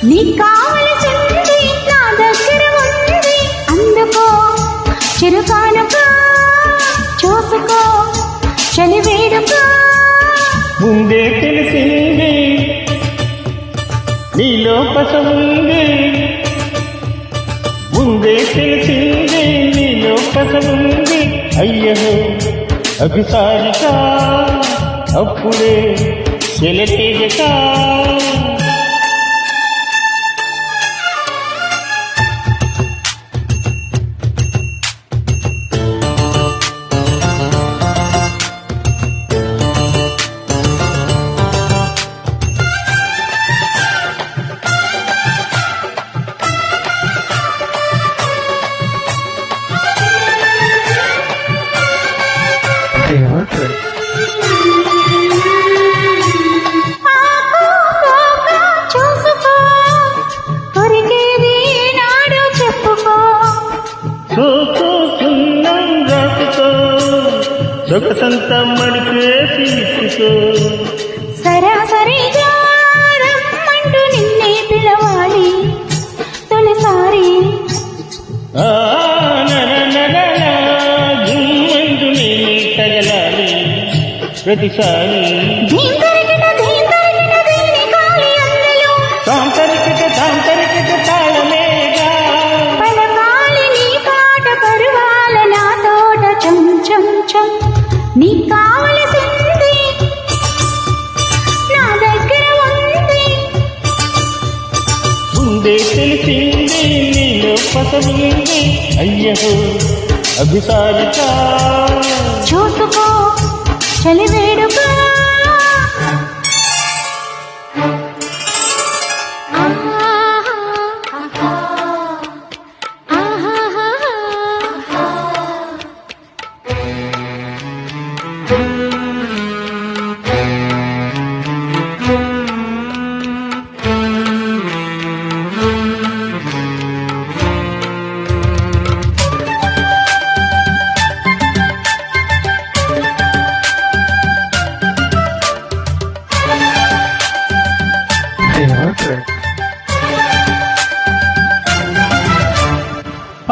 నీకు కావలసింది నా దగ్గర ఉంది, అందుకో చిరుకానుకో, చూసుకో చలివేడుకో. ముందే తెలిసింది నీలో పసముంది, ముందే తెలిసింది నీలో పసముంది. అయ్యో అభిసారిక అప్పుడే చెలతేజక. చూసుకో కొరికేది నాడు చెప్పుకో, చూసుకున్నాం రాసుకో, సొగసంతా మడిపేసి ఇచ్చుకో. సరాసరిగా రమ్మంటూ నిన్నే పిలవాలి తొలిసారి. జుమ్మంటూ నేనే తగలాలి ప్రతిసారి. తాంతరికత తాళమేగా పలకాలి నీ పాట పరువాల నా తోట చం చం చం. నీ కావలసింది నా దగ్గర ఉంది, ముందే తెలిసింది నీలో పసముంది. అయ్యో అభిసారిక చూసుకో చలివేడుకో.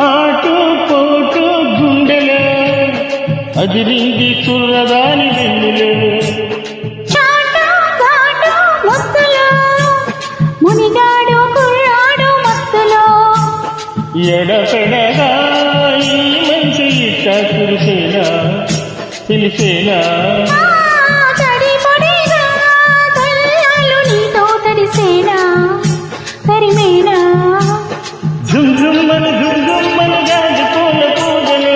ఆటు పోటు గుండెలో అదిరింది కుర్రదాని వెన్నులో. చాటు ఘాటు ముద్దులో మునిగాడు కుర్రాడు మత్తులో. ఎడపెడగా ఈ మంచి ఇట్ట కురిసేనా తెలిసేనా. తడి పొడిగా కళ్ళాలు నీతో తడిసేనా తరిమేనా. జుమ్జుమ్మను జుమ్జుమ్మను గాజు పూల పూజలు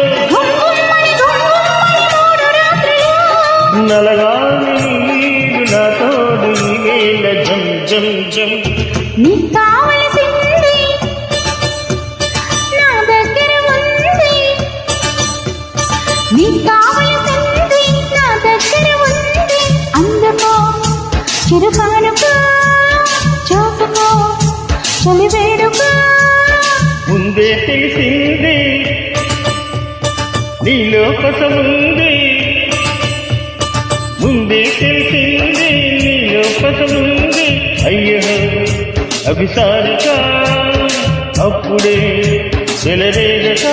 నలగాలి నీడు నా తోడు వేళ జం జం జం. నీకు కావలసింది నా దగ్గర ఉంది, నీకు కావలసింది నా దగ్గర ఉంది, అందుకో చిరుకానుకో, చూసుకో చలివేడుకో. ముందే తెలిసింది నీలో పసముంది, ముందే తెలిసింది నీలో పసముంది. అయ్యో అభిసారిక అప్పుడే చెలరేగక.